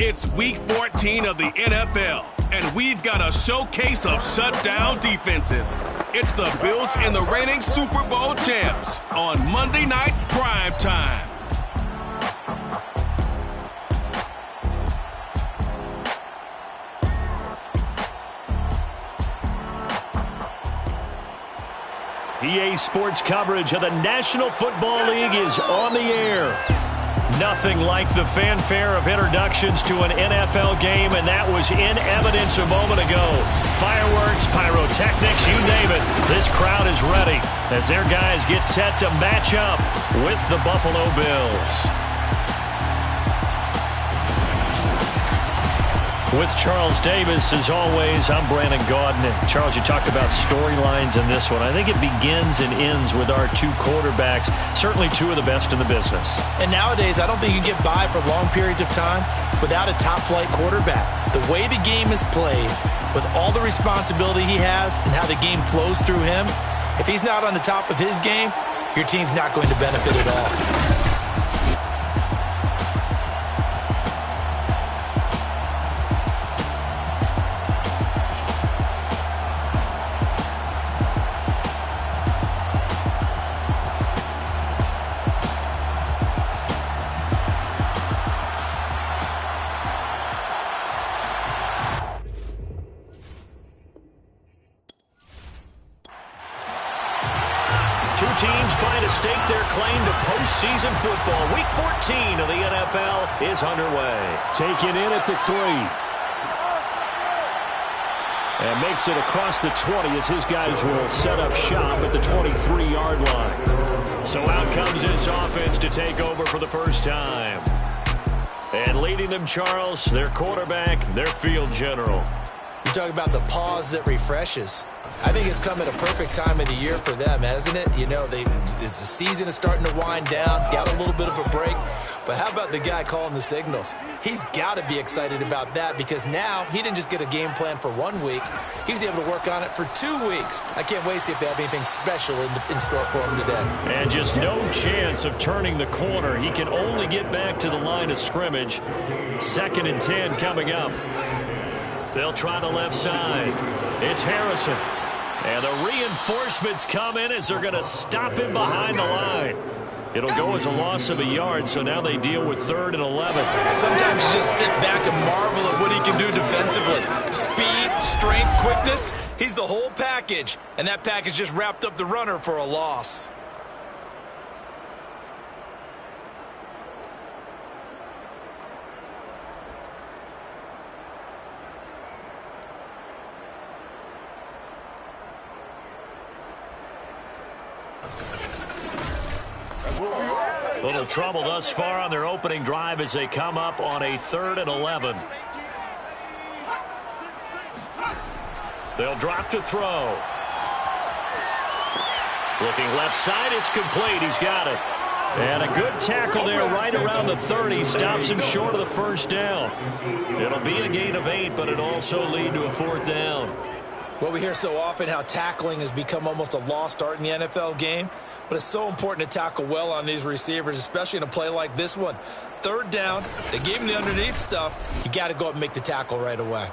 It's Week 14 of the NFL, and we've got a showcase of shutdown defenses. It's the Bills and the reigning Super Bowl champs on Monday Night Prime Time. EA Sports coverage of the National Football League is on the air. Nothing like the fanfare of introductions to an NFL game, and that was in evidence a moment ago. Fireworks, pyrotechnics, you name it. This crowd is ready as their guys get set to match up with the Buffalo Bills. With Charles Davis, as always, I'm Brandon Gaudin. And Charles, you talked about storylines in this one. I think it begins and ends with our two quarterbacks, certainly two of the best in the business. And nowadays, I don't think you can get by for long periods of time without a top-flight quarterback. The way the game is played, with all the responsibility he has and how the game flows through him, if he's not on the top of his game, your team's not going to benefit at all. Two teams trying to stake their claim to postseason football. Week 14 of the NFL is underway. Taken in at the 3. And makes it across the 20 as his guys will set up shop at the 23-yard line. So out comes his offense to take over for the first time. And leading them, Charles, their quarterback, their field general. You talk about the pause that refreshes. I think it's come at a perfect time of the year for them, hasn't it? You know, it's the season is starting to wind down, got a little bit of a break. But how about the guy calling the signals? He's got to be excited about that because now he didn't just get a game plan for 1 week. He was able to work on it for 2 weeks. I can't wait to see if they have anything special in store for him today. And just no chance of turning the corner. He can only get back to the line of scrimmage. 2nd and 10 coming up. They'll try the left side. It's Harrison. And the reinforcements come in as they're going to stop him behind the line. It'll go as a loss of a yard, so now they deal with 3rd and 11. Sometimes you just sit back and marvel at what he can do defensively. Speed, strength, quickness, he's the whole package. And that package just wrapped up the runner for a loss. Little trouble thus far on their opening drive as they come up on a 3rd and 11. They'll drop to throw. Looking left side, it's complete. He's got it. And a good tackle there right around the 30. Stops him short of the first down. It'll be a gain of 8, but it'll also lead to a 4th down. Well, we hear so often how tackling has become almost a lost art in the NFL game. But it's so important to tackle well on these receivers, especially in a play like this one. 3rd down, they gave him the underneath stuff. You got to go up and make the tackle right away.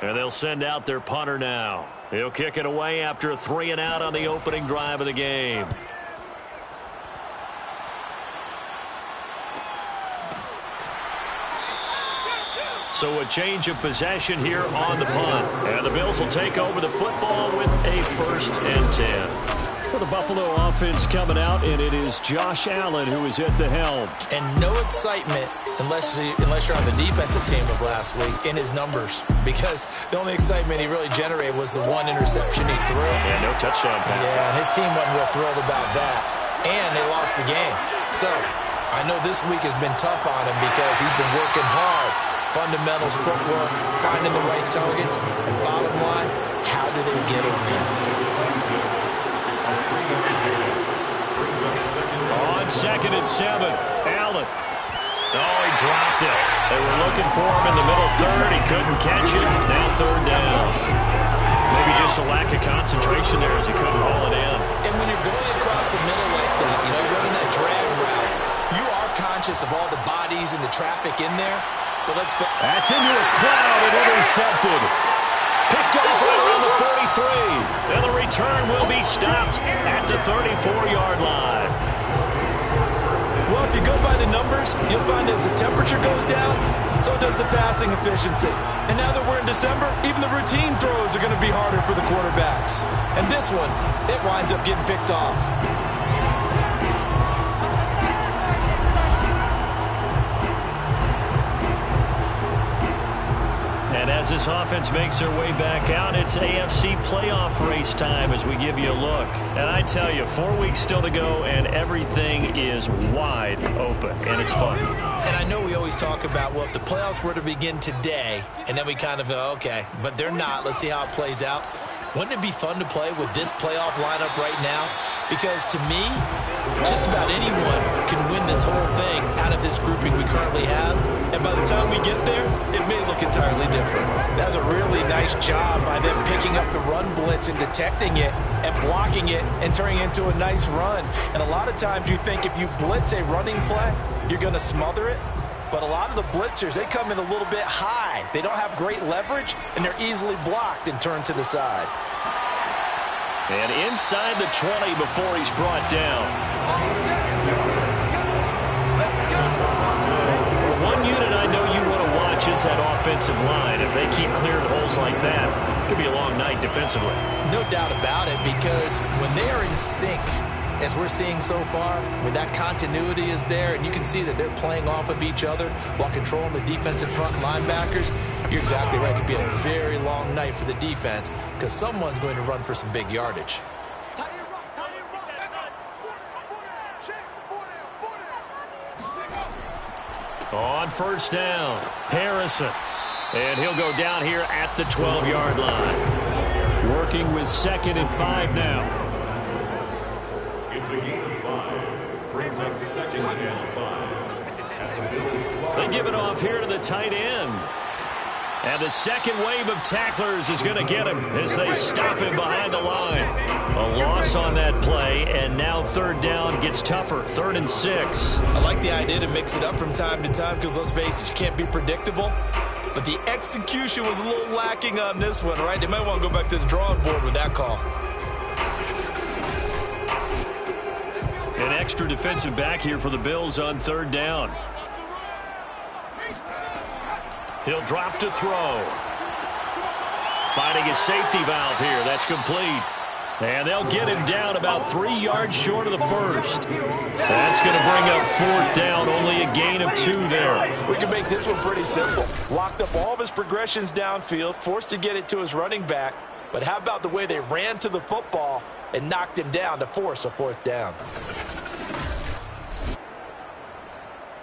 And they'll send out their punter now. He'll kick it away after a 3 and out on the opening drive of the game. So a change of possession here on the punt. And the Bills will take over the football with a 1st and 10. For the Buffalo offense coming out, and it is Josh Allen who is at the helm. And no excitement unless you're on the defensive team of last week in his numbers. Because the only excitement he really generated was the 1 interception he threw. Yeah, no touchdown pass. Yeah, and his team wasn't real thrilled about that. And they lost the game. So I know this week has been tough on him because he's been working hard. Fundamentals, footwork, finding the right targets, and bottom line, how do they get a win? On 2nd and 7, Allen. Oh, he dropped it. They were looking for him in the middle 3rd. He couldn't catch it. Now 3rd down. Maybe just a lack of concentration there as he couldn't haul it in. And when you're going across the middle like that, he's running that drag route, you are conscious of all the bodies and the traffic in there. But that's into a crowd and intercepted. Picked off right around the 43. And the return will be stopped at the 34-yard line. Well, if you go by the numbers, you'll find as the temperature goes down, so does the passing efficiency. And now that we're in December, even the routine throws are going to be harder for the quarterbacks. And this one, it winds up getting picked off. And as this offense makes their way back out, it's AFC playoff race time as we give you a look. And I tell you, 4 weeks still to go, and everything is wide open, and it's fun. And I know we always talk about, well, if the playoffs were to begin today, and then we kind of go, okay, but they're not. Let's see how it plays out. Wouldn't it be fun to play with this playoff lineup right now? Because to me, just about anyone can win this whole thing out of this grouping we currently have. And by the time we get there, it may look entirely different. That's a really nice job by them picking up the run blitz and detecting it and blocking it and turning it into a nice run. And a lot of times you think if you blitz a running play, you're going to smother it. But a lot of the blitzers, they come in a little bit high. They don't have great leverage, and they're easily blocked and turned to the side. And inside the 20 before he's brought down. One unit I know you want to watch is that offensive line. If they keep clearing holes like that, it could be a long night defensively. No doubt about it, because when they are in sync, as we're seeing so far, when that continuity is there, and you can see that they're playing off of each other while controlling the defensive front linebackers, you're exactly right. It could be a very long night for the defense because someone's going to run for some big yardage. On first down, Harrison. And he'll go down here at the 12-yard line. Working with 2nd and 5 now. It's a gain of 5. Brings up 2nd and 5. They give it off here to the tight end. And the second wave of tacklers is going to get him as they stop him behind the line. A loss on that play, and now 3rd down gets tougher. 3rd and 6. I like the idea to mix it up from time to time because, let's face it, you can't be predictable. But the execution was a little lacking on this one, right? They might want to go back to the drawing board with that call. An extra defensive back here for the Bills on 3rd down. He'll drop to throw. Finding his safety valve here. That's complete. And they'll get him down about 3 yards short of the first. That's going to bring up 4th down. Only a gain of 2 there. We can make this one pretty simple. Locked up all of his progressions downfield, forced to get it to his running back. But how about the way they ran to the football and knocked him down to force a 4th down?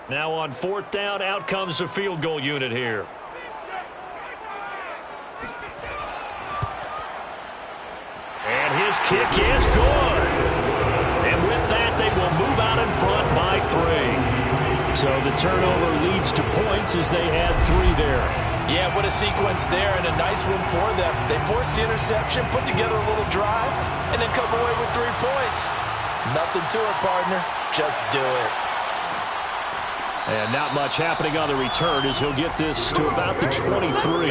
Now on 4th down, out comes the field goal unit here. And his kick is good. And with that, they will move out in front by 3. So the turnover leads to points as they had 3 there. Yeah, what a sequence there, and a nice one for them. They forced the interception, put together a little drive, and then come away with 3 points. Nothing to it, partner. Just do it. And not much happening on the return as he'll get this to about the 23.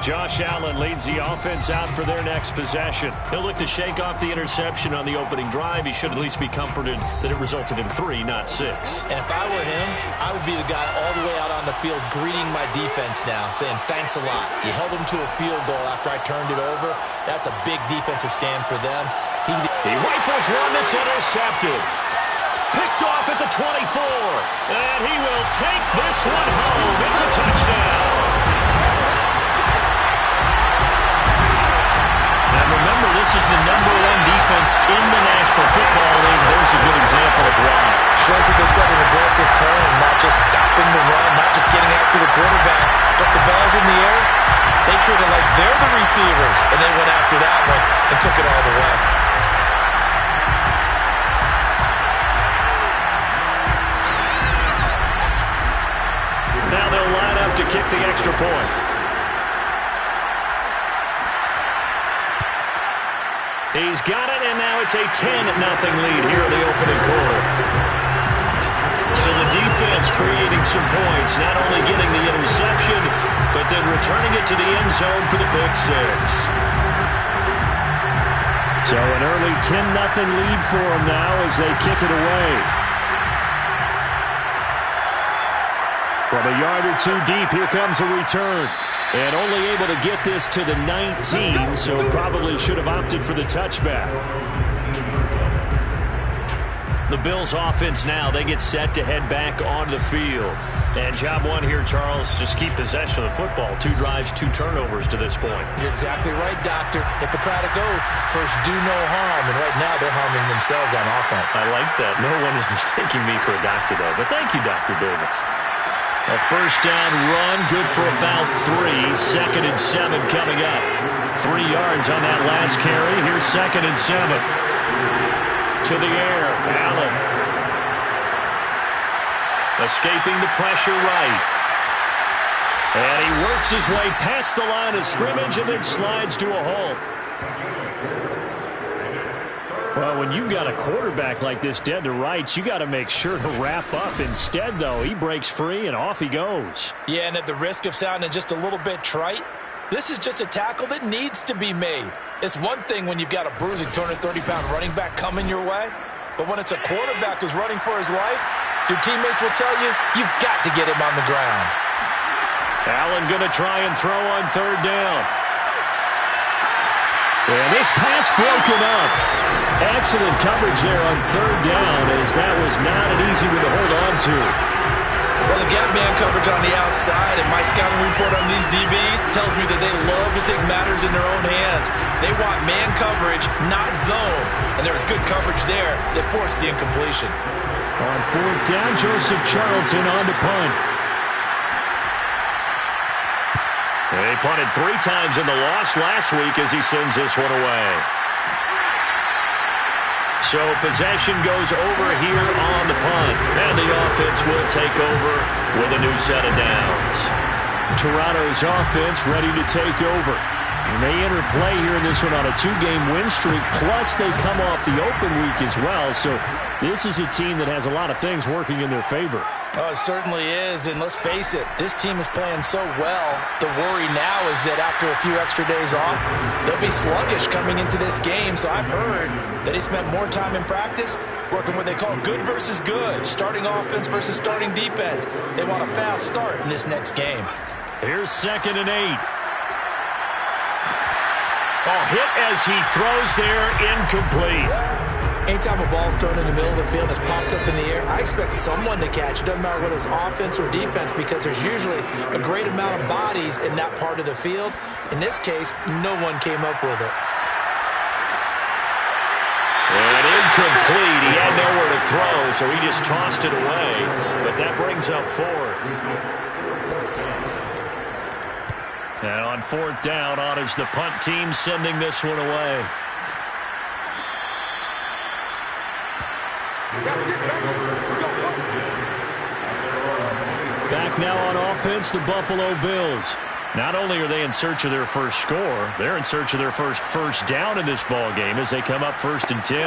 Josh Allen leads the offense out for their next possession. He'll look to shake off the interception on the opening drive. He should at least be comforted that it resulted in 3, not 6. And if I were him, I would be the guy all the way out on the field greeting my defense now, saying thanks a lot. You held them to a field goal after I turned it over. That's a big defensive stand for them. He rifles one that's intercepted. Picked off at the 24. And he will take this one home. It's a touchdown. And remember, this is the #1 defense in the National Football League. There's a good example of why. Shows that they set an aggressive tone, not just stopping the run, not just getting after the quarterback, but the ball's in the air. They treat it like they're the receivers, and they went after that one and took it all the way. Now they'll line up to kick the extra point. He's got it, and now it's a 10-0 lead here in the opening quarter. So the defense creating some points, not only getting the interception, but then returning it to the end zone for the pick six. So an early 10-0 lead for them now as they kick it away. From a yard or two deep, here comes a return. And only able to get this to the 19, so probably should have opted for the touchback. The Bills offense now, they get set to head back onto the field. And job one here, Charles, just keep possession of the football. 2 drives, 2 turnovers to this point. You're exactly right, Doctor. Hippocratic oath. First, do no harm. And right now, they're harming themselves on offense. I like that. No one is mistaking me for a doctor, though. But thank you, Dr. Davis. A first down run, good for about 3. 2nd and 7 coming up. 3 yards on that last carry. Here's 2nd and 7. To the air, Allen. Escaping the pressure right. And he works his way past the line of scrimmage and then slides to a halt. Well, when you've got a quarterback like this dead to rights, you got to make sure to wrap up. Instead, though, he breaks free and off he goes. Yeah, and at the risk of sounding just a little bit trite, this is just a tackle that needs to be made. It's one thing when you've got a bruising 230-pound running back coming your way, but when it's a quarterback who's running for his life, your teammates will tell you, you've got to get him on the ground. Allen going to try and throw on 3rd down. And this pass broken up. Excellent coverage there on 3rd down, as that was not an easy one to hold on to. Well, they've got man coverage on the outside, and my scouting report on these DBs tells me that they love to take matters in their own hands. They want man coverage, not zone. And there was good coverage there that forced the incompletion. On 4th down, Joseph Charlton on to punt. He punted 3 times in the loss last week as he sends this one away. So possession goes over here on the punt. And the offense will take over with a new set of downs. Toronto's offense ready to take over. And they enter play here in this one on a 2-game win streak. Plus, they come off the open week as well. So this is a team that has a lot of things working in their favor. Oh, it certainly is, and let's face it, this team is playing so well. The worry now is that after a few extra days off, they'll be sluggish coming into this game. So I've heard that he spent more time in practice working what they call good versus good, starting offense versus starting defense. They want a fast start in this next game. Here's 2nd and 8. Oh, hit as he throws there, incomplete. Anytime a ball's thrown in the middle of the field and it's popped up in the air, I expect someone to catch. It doesn't matter whether it's offense or defense, because there's usually a great amount of bodies in that part of the field. In this case, no one came up with it. And incomplete. He had nowhere to throw, so he just tossed it away. But that brings up 4th. And on 4th down, on is the punt team sending this one away. Back now on offense, the Buffalo Bills. Not only are they in search of their first score, they're in search of their first down in this ball game as they come up 1st and 10.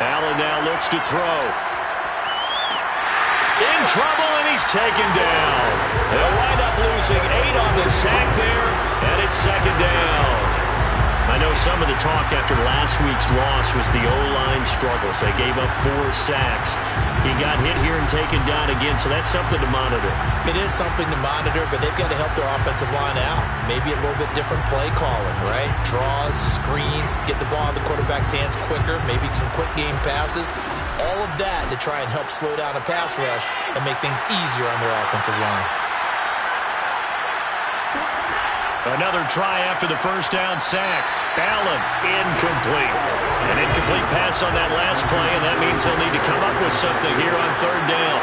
Allen now looks to throw. In trouble, and he's taken down. They'll wind up losing 8 on the sack there, and it's 2nd down. I know some of the talk after last week's loss was the O-line struggles. They gave up 4 sacks. He got hit here and taken down again, so that's something to monitor. It is something to monitor, but they've got to help their offensive line out. Maybe a little bit different play calling, right? Draws, screens, get the ball in the quarterback's hands quicker, maybe some quick game passes. All of that to try and help slow down a pass rush and make things easier on their offensive line. Another try after the first down sack. Allen, incomplete. An incomplete pass on that last play, and that means they'll need to come up with something here on 3rd down.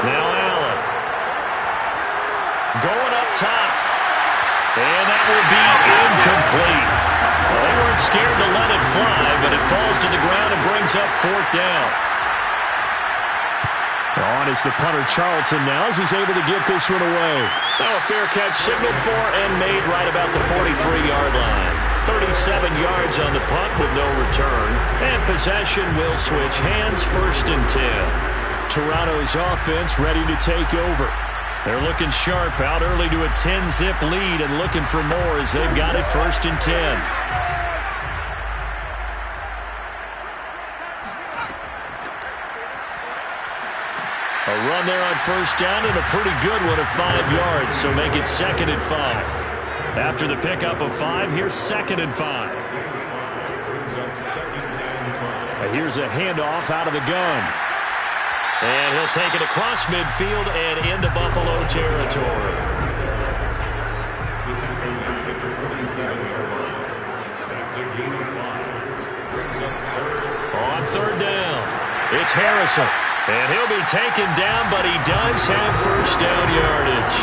Now Allen. Going up top. And that will be incomplete. Well, they weren't scared fly, but it falls to the ground and brings up 4th down. On is the punter Charlton now as he's able to get this one away. Now a fair catch signaled for and made right about the 43-yard line. 37 yards on the punt with no return. And possession will switch hands, 1st and 10. Toronto's offense ready to take over. They're looking sharp, out early to a 10-zip lead and looking for more as they've got it 1st and 10. A run there on 1st down and a pretty good one of 5 yards, so make it 2nd and 5. After the pickup of 5, here's 2nd and 5. Here's a handoff out of the gun. And he'll take it across midfield and into Buffalo territory. On 3rd down, it's Harrison. And he'll be taken down, but he does have 1st down yardage.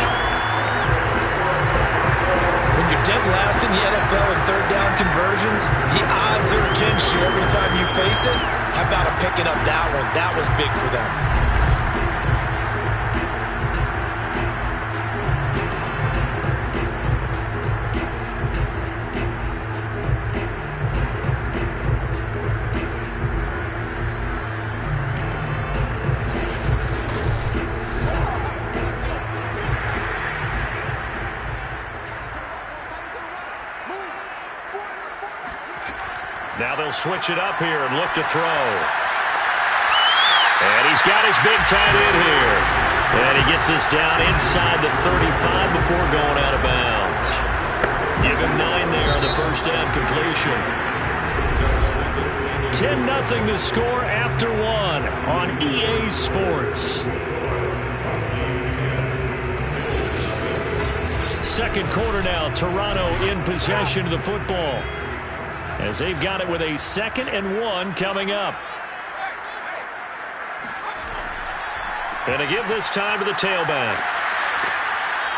When you're dead last in the NFL in 3rd down conversions, the odds are against you every time you face it. How about him picking up that one? That was big for them. Now they'll switch it up here and look to throw. And he's got his big tight end here. And he gets us down inside the 35 before going out of bounds. Give him 9 there on the 1st down completion. 10-0 the score after 1 on EA Sports. 2nd quarter now, Toronto in possession of the football, as they've got it with a 2nd and 1 coming up. And to give this time to the tailback.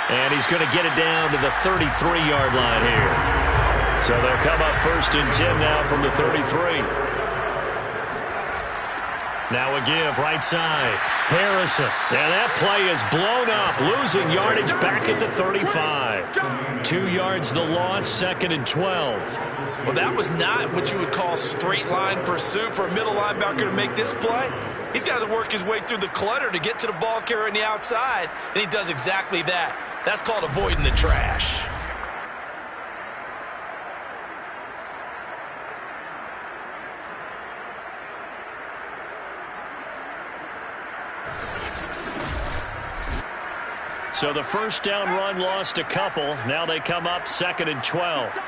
And he's going to get it down to the 33-yard line here. So they'll come up 1st and 10 now from the 33. Now a give right side. Harrison. And that play is blown up. Losing yardage back at the 35. 2 yards the loss, 2nd and 12. Well, that was not what you would call straight line pursuit for a middle linebacker to make this play. He's got to work his way through the clutter to get to the ball carrier on the outside, and he does exactly that. That's called avoiding the trash. So the 1st down run lost a couple. Now they come up 2nd and 12.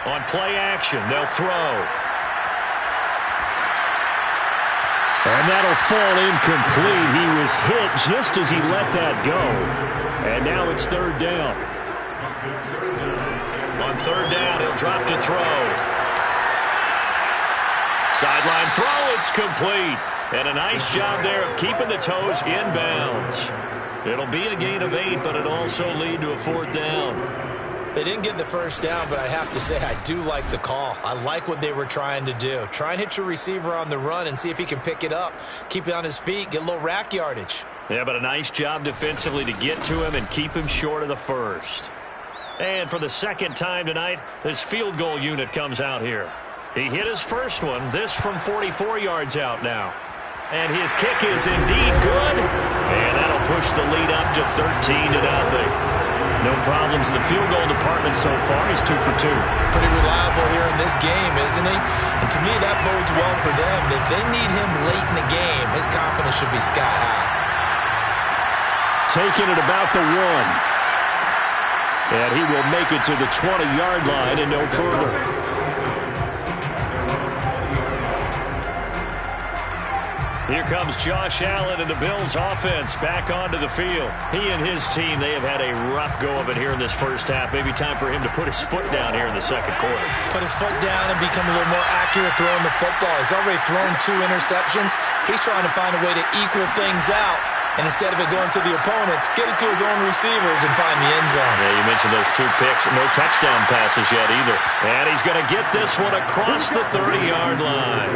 On play action, they'll throw. And that'll fall incomplete. He was hit just as he let that go. And now it's 3rd down. On 3rd down, he'll drop to throw. Sideline throw, it's complete. And a nice job there of keeping the toes inbounds. It'll be a gain of 8, but it'll also lead to a 4th down. They didn't get the 1st down, but I have to say I do like the call. I like what they were trying to do. Try and hit your receiver on the run and see if he can pick it up. Keep it on his feet, get a little rack yardage. Yeah, but a nice job defensively to get to him and keep him short of the 1st. And for the 2nd time tonight, this field goal unit comes out here. He hit his 1st one, this from 44 yards out now. And his kick is indeed good. And that'll push the lead up to 13-0. No problems in the field goal department so far. He's 2 for 2. Pretty reliable here in this game, isn't he? And to me, that bodes well for them. If they need him late in the game, his confidence should be sky high. Taking it about the 1. And he will make it to the 20-yard line and no further. Here comes Josh Allen and the Bills offense back onto the field. He and his team, they have had a rough go of it here in this 1st half. Maybe time for him to put his foot down here in the 2nd quarter. Put his foot down and become a little more accurate throwing the football. He's already thrown 2 interceptions. He's trying to find a way to equal things out. And instead of it going to the opponents, get it to his own receivers and find the end zone. Yeah, you mentioned those 2 picks. No touchdown passes yet either. And he's going to get this one across the 30-yard line.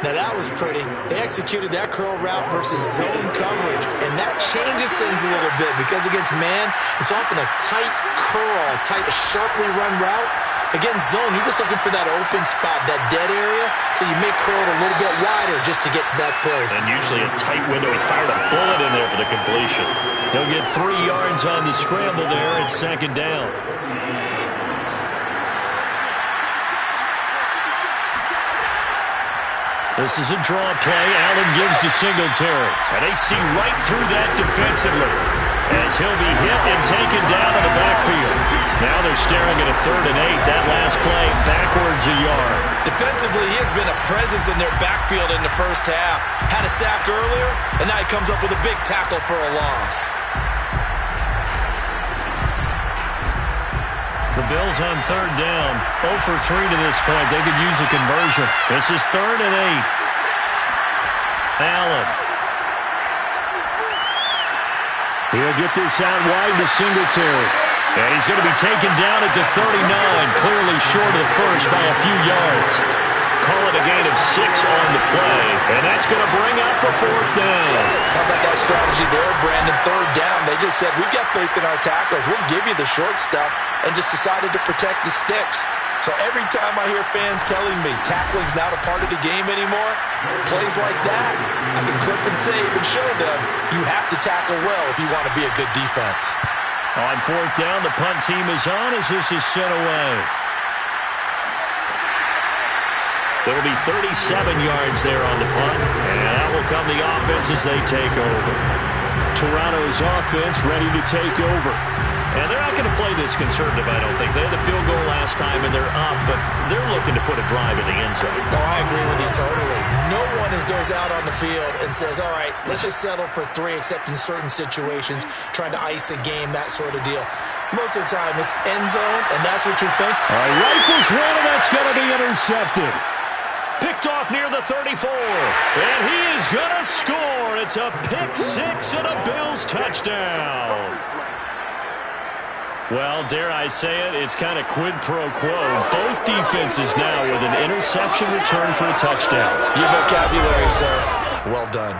Now, that was pretty. They executed that curl route versus zone coverage, and that changes things a little bit because against man, it's often a tight curl, tight, sharply run route. Against zone, you're just looking for that open spot, that dead area, so you may curl it a little bit wider just to get to that place. And usually a tight window. He fired a bullet in there for the completion. He'll get 3 yards on the scramble there. It's 2nd down. This is a draw play. Allen gives to Singletary. And they see right through that defensively as he'll be hit and taken down in the backfield. Now they're staring at a 3rd and 8. That last play backwards a yard. Defensively, he has been a presence in their backfield in the first half. Had a sack earlier, and now he comes up with a big tackle for a loss. The Bills on 3rd down. 0 for 3 to this point. They could use a conversion. This is 3rd and 8. Allen. He'll get this out wide to Singletary. And he's going to be taken down at the 39, clearly short of the first by a few yards. Call it a gain of 6 on the play, and that's going to bring up a 4th down. How about that strategy there, Brandon? 3rd down. They just said, we've got faith in our tackles. We'll give you the short stuff, and just decided to protect the sticks. So every time I hear fans telling me tackling's not a part of the game anymore, plays like that, I can clip and save and show them you have to tackle well if you want to be a good defense. On 4th down, the punt team is on as this is sent away. There will be 37 yards there on the punt, and that will come the offense as they take over. Toronto's offense ready to take over. And they're not going to play this conservative, I don't think. They had the field goal last time, and they're up, but they're looking to put a drive in the end zone. Oh, I agree with you totally. No one goes out on the field and says, all right, let's just settle for 3, except in certain situations, trying to ice a game, that sort of deal. Most of the time, it's end zone, and that's what you think. All right, rifles one, and that's going to be intercepted. Picked off near the 34, and he is going to score. It's a pick 6 and a Bills touchdown. Well, dare I say it, it's kind of quid pro quo. Both defenses now with an interception return for a touchdown. Your vocabulary, sir. Well done.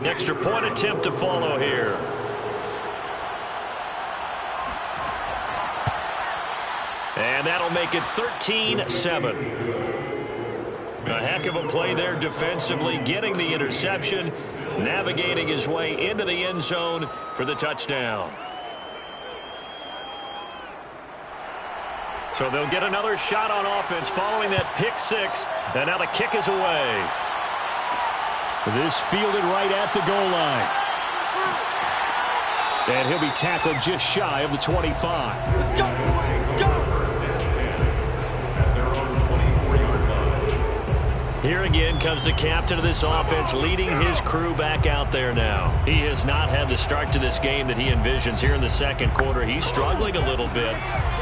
Extra point attempt to follow here. And that'll make it 13-7. A heck of a play there defensively, getting the interception, navigating his way into the end zone for the touchdown. So they'll get another shot on offense following that pick 6, and now the kick is away. This fielded right at the goal line. And he'll be tackled just shy of the 25. Let's go! Let's go! First and 10 at their own 24-yard line. Here again comes the captain of this offense, leading his crew back out there now. He has not had the start to this game that he envisions here in the second quarter. He's struggling a little bit.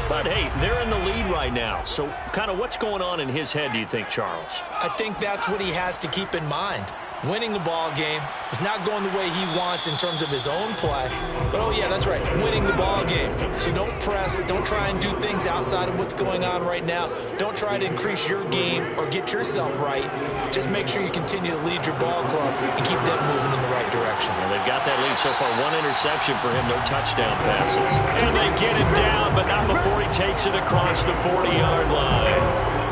But, hey, they're in the lead right now. So kind of what's going on in his head, do you think, Charles? I think that's what he has to keep in mind. Winning the ball game is not going the way he wants in terms of his own play. But, oh, yeah, that's right, winning the ball game. So don't press. Don't try and do things outside of what's going on right now. Don't try to increase your game or get yourself right. Just make sure you continue to lead your ball club and keep them moving in the right direction. And they've got that lead so far. 1 interception for him, no touchdown passes. And they get it down, but not before he takes it across the 40-yard line.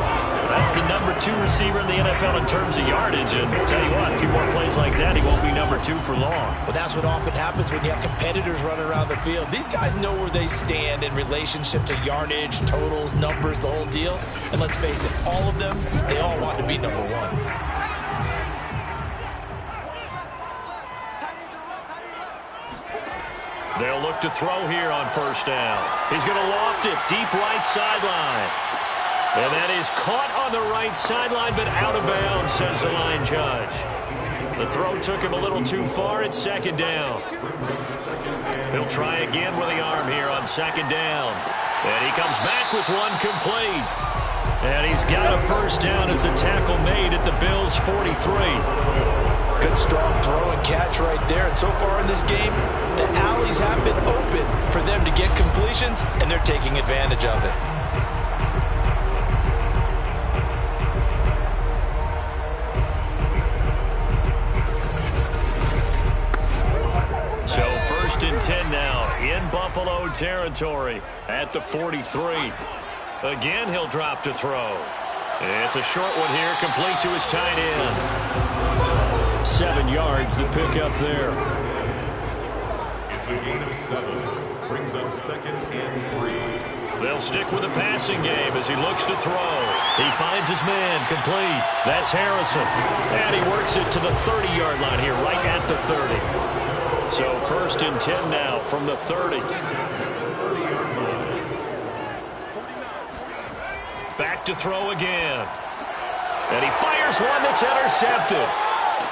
That's the number 2 receiver in the NFL in terms of yardage. And tell you what, a few more plays like that, he won't be number 2 for long. But that's what often happens when you have competitors running around the field. These guys know where they stand in relationship to yardage, totals, numbers, the whole deal. And let's face it, all of them, they all want to be number 1. They'll look to throw here on first down. He's going to loft it deep right sideline. And that is caught on the right sideline, but out of bounds, says the line judge. The throw took him a little too far. It's second down. He'll try again with the arm here on second down. And he comes back with one complete. And he's got a first down as a tackle made at the Bills' 43. Good strong throw and catch right there. And so far in this game, the alleys have been open for them to get completions, and they're taking advantage of it. So 1st and 10 now in Buffalo territory at the 43. Again, he'll drop to throw. It's a short one here, complete to his tight end. 7 yards, the pickup there. It's a gain of 7. Brings up 2nd and 3. They'll stick with the passing game as he looks to throw. He finds his man, complete. That's Harrison. And he works it to the 30-yard line here, right at the 30. So 1st and 10 now from the 30. Back to throw again. And he fires one that's intercepted.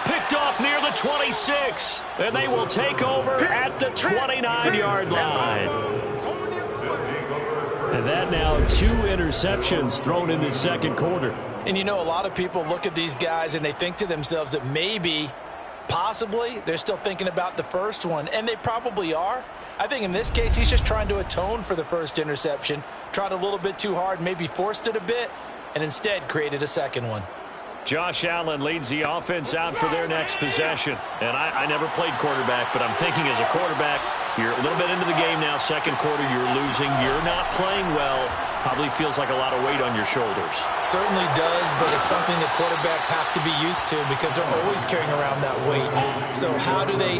Picked off near the 26. And they will take over at the 29-yard line. And that now 2 interceptions thrown in the second quarter. And you know, a lot of people look at these guys and they think to themselves that maybe, possibly, they're still thinking about the first one. And they probably are. I think in this case, he's just trying to atone for the first interception. Tried a little bit too hard, maybe forced it a bit, and instead created a second one. Josh Allen leads the offense out for their next possession. And I never played quarterback, but I'm thinking as a quarterback, you're a little bit into the game now. Second quarter, you're losing. You're not playing well. Probably feels like a lot of weight on your shoulders. Certainly does, but it's something that quarterbacks have to be used to because they're always carrying around that weight. So how do they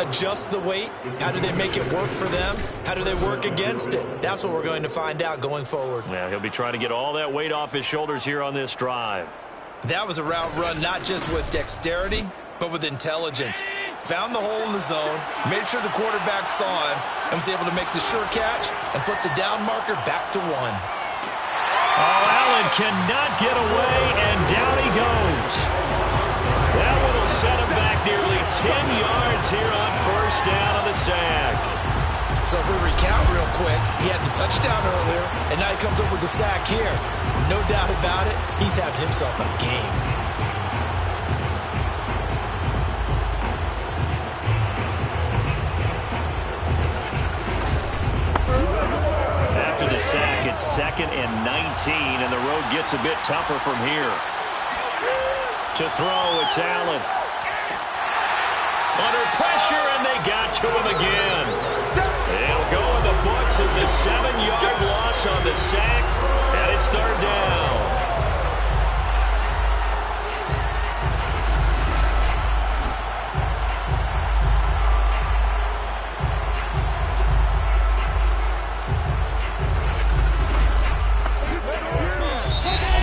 adjust the weight? How do they make it work for them? How do they work against it? That's what we're going to find out going forward. Yeah, he'll be trying to get all that weight off his shoulders here on this drive. That was a route run not just with dexterity, but with intelligence. Found the hole in the zone, made sure the quarterback saw him, and was able to make the sure catch and flip the down marker back to 1. Oh, Allen cannot get away, and down he goes. That one will set him back nearly 10 yards here on first down on the sack. So if we recount real quick, he had the touchdown earlier, and now he comes up with the sack here. No doubt about it, he's having himself a game. After the sack, it's 2nd and 19, and the road gets a bit tougher from here. To throw, it's Allen. Under pressure, and they got to him again. It'll go in the books as a 7-yard loss on the sack, and it's 3rd down.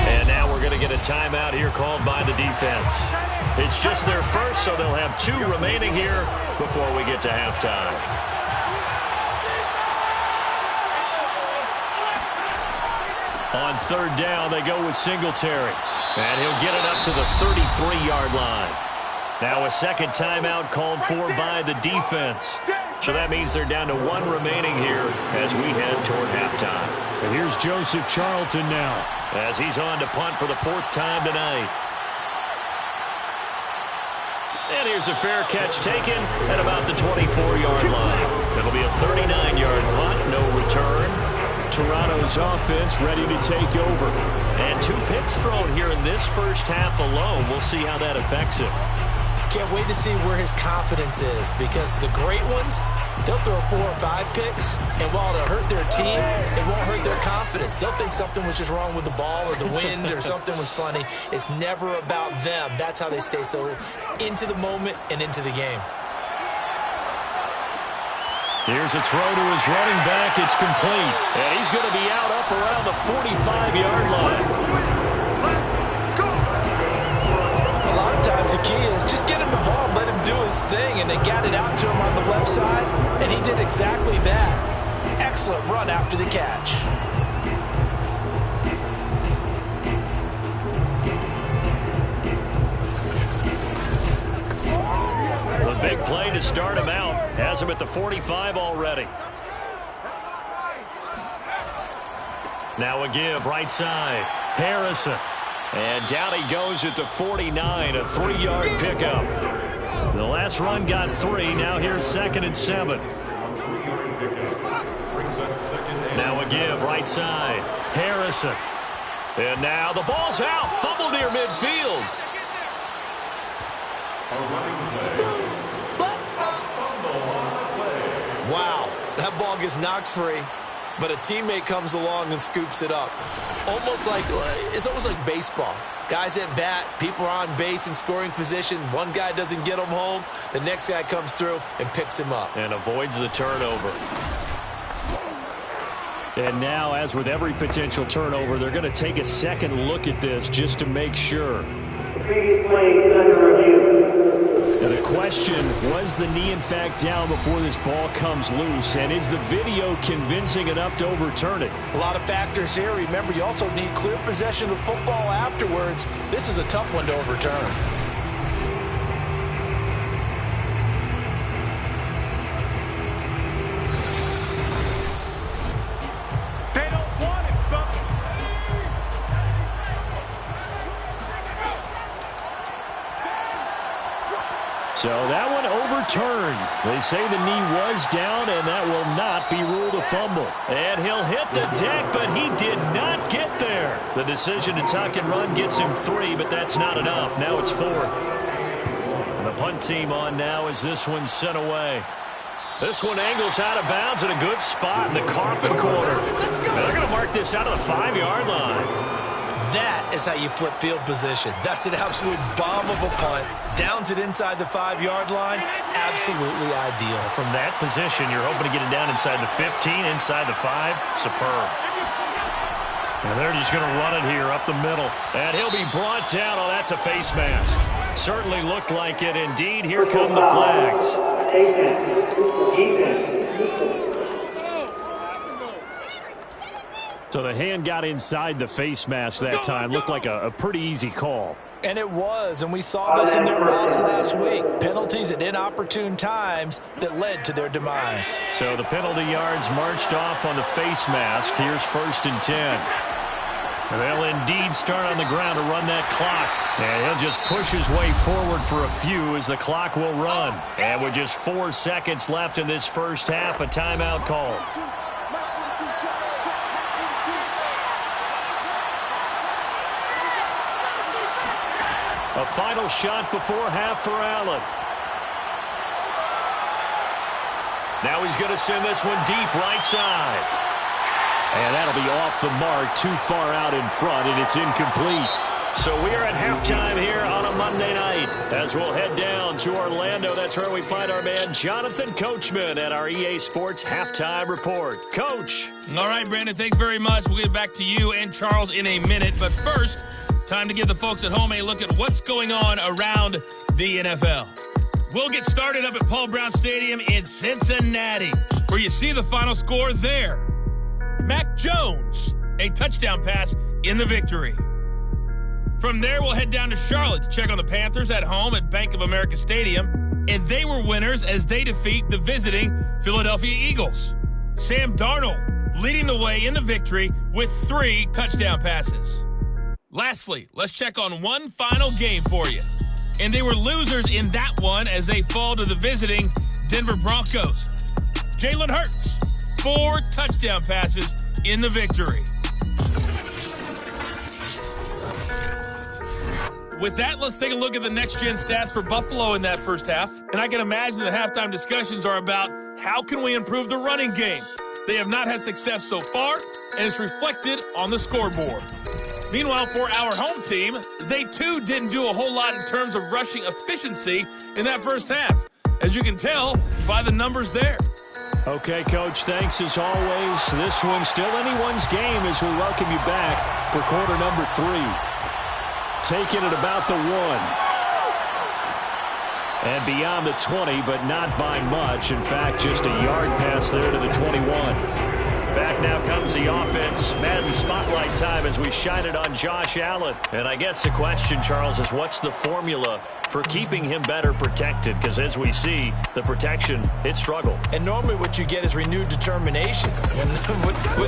And now we're going to get a timeout here called by the defense. It's just their first, so they'll have 2 remaining here before we get to halftime. On 3rd down, they go with Singletary. And he'll get it up to the 33-yard line. Now a second timeout called for by the defense. So that means they're down to 1 remaining here as we head toward halftime. And here's Joseph Charlton now, as he's on to punt for the 4th time tonight. And here's a fair catch taken at about the 24-yard line. It'll be a 39-yard punt, no return. Toronto's offense ready to take over. And 2 picks thrown here in this first half alone. We'll see how that affects him. Can't wait to see where his confidence is, because the great ones, they'll throw 4 or 5 picks, and while it'll hurt their team, it won't hurt their confidence. They'll think something was just wrong with the ball or the wind or something was funny. It's never about them. That's how they stay so into the moment and into the game. Here's a throw to his running back. It's complete. And he's going to be out up around the 45-yard line. A lot of times the key is just get him the ball, let him do his thing, and they got it out to him on the left side, and he did exactly that. Excellent run after the catch. Big play to start him out. Has him at the 45 already. Now a give right side. Harrison. And down he goes at the 49, a 3-yard pickup. The last run got 3. Now here's 2nd and 7. Now a give right side. Harrison. And now the ball's out. Fumble near midfield. Wow, that ball gets knocked free, but a teammate comes along and scoops it up. It's almost like baseball. Guys at bat, people are on base in scoring position. One guy doesn't get him home. The next guy comes through and picks him up. And avoids the turnover. And now, as with every potential turnover, they're going to take a second look at this just to make sure. Now the question, was the knee in fact down before this ball comes loose? And is the video convincing enough to overturn it? A lot of factors here. Remember, you also need clear possession of the football afterwards. This is a tough one to overturn. So that one overturned. They say the knee was down, and that will not be ruled a fumble. And he'll hit the deck, but he did not get there. The decision to tuck and run gets him 3, but that's not enough. Now it's 4th. And the punt team on now as this one's sent away. This one angles out of bounds in a good spot in the coffin corner. And they're going to mark this out of the 5-yard line. That is how you flip field position. That's an absolute bomb of a punt. Downs it inside the 5-yard line. Absolutely ideal. From that position, you're hoping to get it down inside the 15, inside the 5. Superb. And they're just going to run it here up the middle. And he'll be brought down. Oh, that's a face mask. Certainly looked like it. Indeed, here come the flags. So the hand got inside the face mask that time. Looked like a pretty easy call. And it was, and we saw this in their loss last week. Penalties at inopportune times that led to their demise. So the penalty yards marched off on the face mask. Here's 1st and 10. And they'll indeed start on the ground to run that clock. And he'll just push his way forward for a few as the clock will run. And with just 4 seconds left in this first half, a timeout called. A final shot before half for Allen. Now he's going to send this one deep right side. And that'll be off the mark, too far out in front, and it's incomplete. So we're at halftime here on a Monday night as we'll head down to Orlando. That's where we find our man Jonathan Coachman at our EA Sports Halftime Report. Coach. All right, Brandon, thanks very much. We'll get back to you and Charles in a minute. But first, time to give the folks at home a look at what's going on around the NFL. We'll get started up at Paul Brown Stadium in Cincinnati, where you see the final score there. Mac Jones, a touchdown pass in the victory. From there, we'll head down to Charlotte to check on the Panthers at home at Bank of America Stadium, and they were winners as they defeat the visiting Philadelphia Eagles. Sam Darnold leading the way in the victory with 3 touchdown passes. Lastly, let's check on one final game for you. And they were losers in that one as they fall to the visiting Denver Broncos. Jalen Hurts, 4 touchdown passes in the victory. With that, let's take a look at the next-gen stats for Buffalo in that first half. And I can imagine the halftime discussions are about how can we improve the running game. They have not had success so far, and it's reflected on the scoreboard. Meanwhile, for our home team, they too didn't do a whole lot in terms of rushing efficiency in that first half, as you can tell by the numbers there. Okay, Coach, thanks as always. This one's still anyone's game as we welcome you back for quarter number 3. Taking it about the 1. And beyond the 20, but not by much. In fact, just a yard pass there to the 21. Back now comes the offense. Madden Spotlight time as we shine it on Josh Allen. And I guess the question, Charles, is what's the formula for keeping him better protected? Because as we see, the protection, it struggled. And normally what you get is renewed determination. When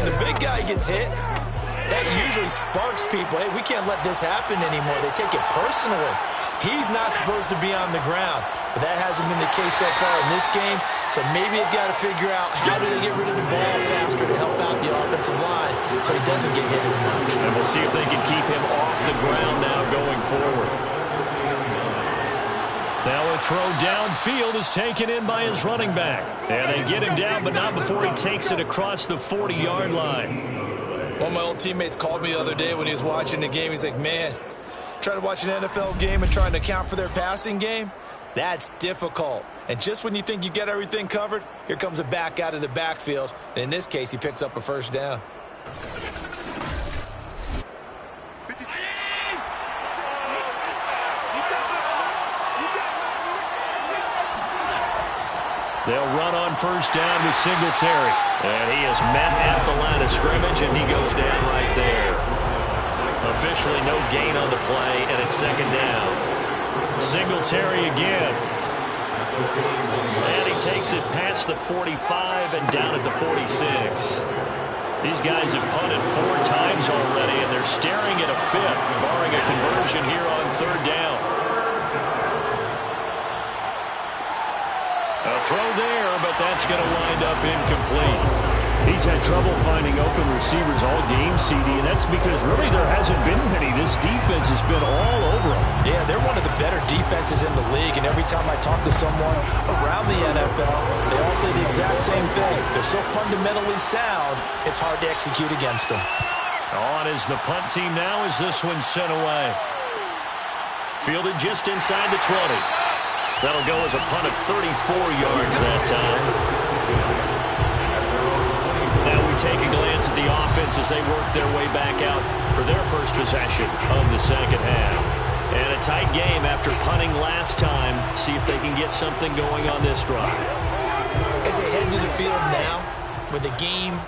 the big guy gets hit, that usually sparks people. Hey, we can't let this happen anymore. They take it personally. He's not supposed to be on the ground, but that hasn't been the case so far in this game. So maybe they've got to figure out how do they get rid of the ball faster to help out the offensive line so he doesn't get hit as much. And we'll see if they can keep him off the ground now going forward. Now a throw downfield is taken in by his running back. And they get him down, but not before he takes it across the 40-yard line. One of my old teammates called me the other day when he was watching the game. He's like, man, trying to watch an NFL game and trying to account for their passing game, that's difficult. And just when you think you get everything covered, here comes a back out of the backfield. And in this case, he picks up a first down. They'll run on first down with Singletary. And he is met at the line of scrimmage, and he goes down right there. Officially no gain on the play, and it's second down. Singletary again. And he takes it past the 45 and down at the 46. These guys have punted 4 times already, and they're staring at a 5th, barring a conversion here on third down. A throw there, but that's going to wind up incomplete. He's had trouble finding open receivers all game, CD, and that's because really there hasn't been many. This defense has been all over him. Yeah, they're one of the better defenses in the league, and every time I talk to someone around the NFL, they all say the exact same thing. They're so fundamentally sound, it's hard to execute against them. On is the punt team now as this one's sent away. Fielded just inside the 20. That'll go as a punt of 34 yards that time. Now we take a glance at the offense as they work their way back out for their first possession of the second half. And a tight game after punting last time. See if they can get something going on this drive. As they head to the field now, with the game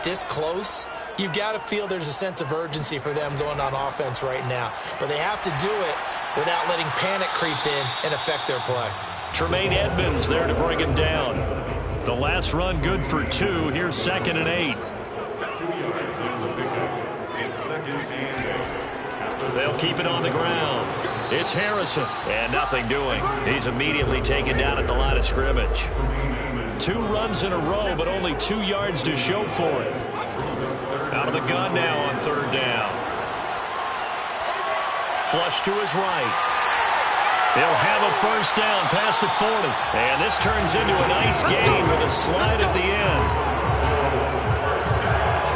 this close, you've got to feel there's a sense of urgency for them going on offense right now. But they have to do it without letting panic creep in and affect their play. Tremaine Edmonds there to bring him down. The last run good for 2. Here's 2nd and 8. 2 yards on the pickup. It's 2nd and 8. They'll keep it on the ground. It's Harrison. And nothing doing. He's immediately taken down at the line of scrimmage. 2 runs in a row, but only 2 yards to show for it. Out of the gun now on third down. Flush to his right. They'll have a first down past the 40. And this turns into a nice gain with a slide at the end.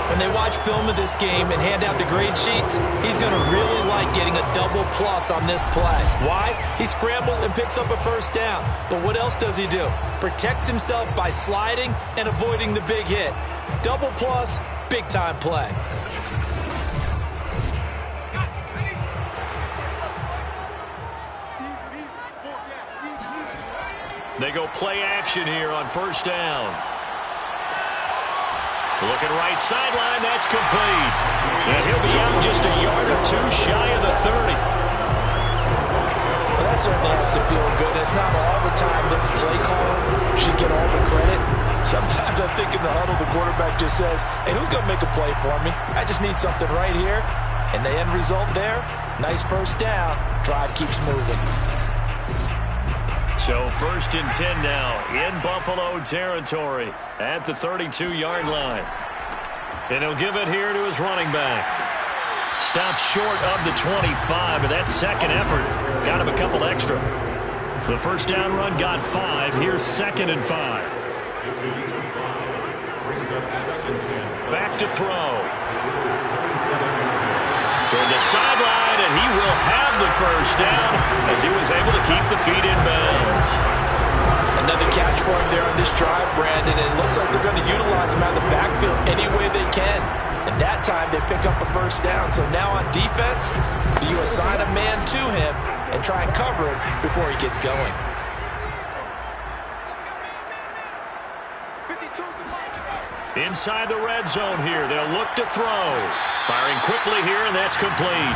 When they watch film of this game and hand out the grade sheets, he's going to really like getting a double plus on this play. Why? He scrambles and picks up a first down. But what else does he do? Protects himself by sliding and avoiding the big hit. Double plus, big-time play. They go play action here on first down. Looking right sideline, that's complete. And he'll be out just a yard or 2 shy of the 30. Well, that certainly has to feel good. It's not all the time that the play caller should get all the credit. Sometimes I think in the huddle, the quarterback just says, hey, who's going to make a play for me? I just need something right here. And the end result there, nice first down. Drive keeps moving. So 1st and 10 now in Buffalo territory at the 32-yard line. And he'll give it here to his running back. Stops short of the 25, but that second effort got him a couple extra. The first down run got 5. Here's 2nd and 5. Back to throw. Toward the sideline, and he will have the first down as he was able to keep the feet in bounds. Another catch for him there on this drive, Brandon, and it looks like they're going to utilize him out of the backfield any way they can. And that time they pick up a first down. So now on defense, do you assign a man to him and try and cover him before he gets going? Inside the red zone here, they'll look to throw. Firing quickly here, and that's complete.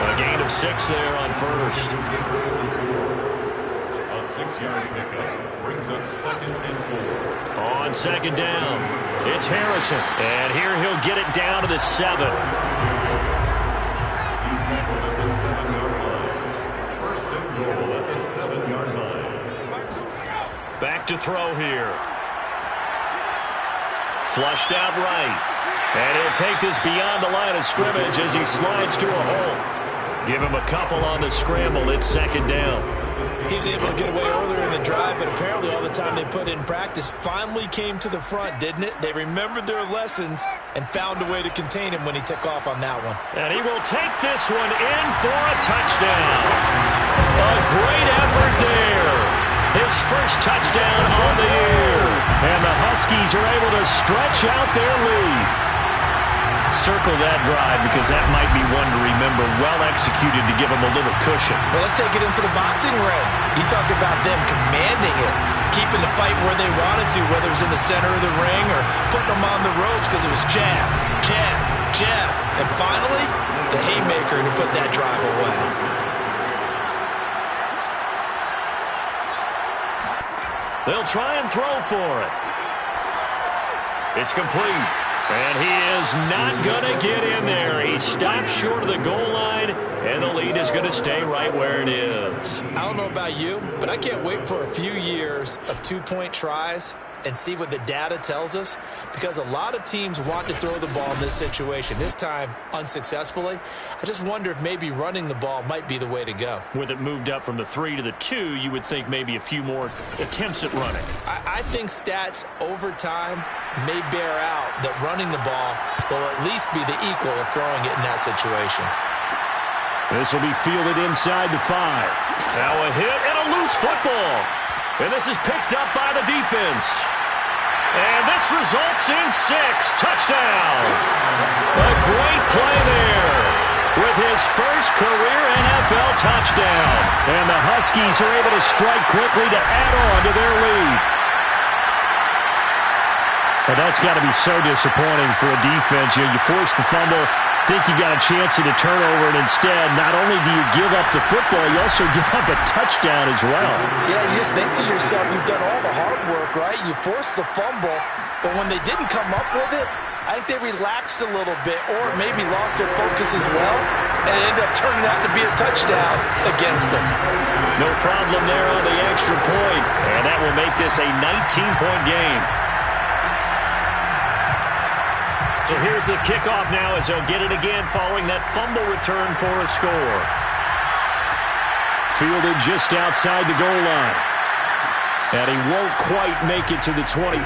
A gain of 6 there on first. A 6-yard pickup brings up 2nd and 4. On second down, it's Harrison. And here he'll get it down to the 7. He's tackled at the 7-yard line. First and goal at the 7-yard line. Back to throw here. Flushed out right. And he'll take this beyond the line of scrimmage as he slides to a hole. Give him a couple on the scramble. It's second down. He was able to get away earlier in the drive, but apparently all the time they put in practice finally came to the front, didn't it? They remembered their lessons and found a way to contain him when he took off on that one. And he will take this one in for a touchdown. A great effort there. His first touchdown on the year. And the Huskies are able to stretch out their lead. Circle that drive because that might be one to remember. Well executed to give them a little cushion. Well, let's take it into the boxing ring. You talk about them commanding it, keeping the fight where they wanted to, whether it was in the center of the ring or putting them on the ropes because it was jab, jab, jab. And finally, the haymaker to put that drive away. They'll try and throw for it. It's complete. And he is not going to get in there. He stops short of the goal line, and the lead is going to stay right where it is. I don't know about you, but I can't wait for a few years of two-point tries and see what the data tells us, because a lot of teams want to throw the ball in this situation, this time unsuccessfully. I just wonder if maybe running the ball might be the way to go. With it moved up from the 3 to the 2, you would think maybe a few more attempts at running. I think stats over time may bear out that running the ball will at least be the equal of throwing it in that situation. This will be fielded inside the 5. Now a hit and a loose football. And this is picked up by the defense. And this results in 6. Touchdown. A great play there with his first career NFL touchdown. And the Huskies are able to strike quickly to add on to their lead. Well, that's got to be so disappointing for a defense. You force the fumble, think you got a chance at a turnover, and instead, not only do you give up the football, you also give up a touchdown as well. Yeah, you just think to yourself, you've done all the hard work, right? You forced the fumble, but when they didn't come up with it, I think they relaxed a little bit or maybe lost their focus as well, and it ended up turning out to be a touchdown against them. No problem there on the extra point, and that will make this a 19-point game. So here's the kickoff now as they'll get it again following that fumble return for a score. Fielded just outside the goal line. And he won't quite make it to the 25.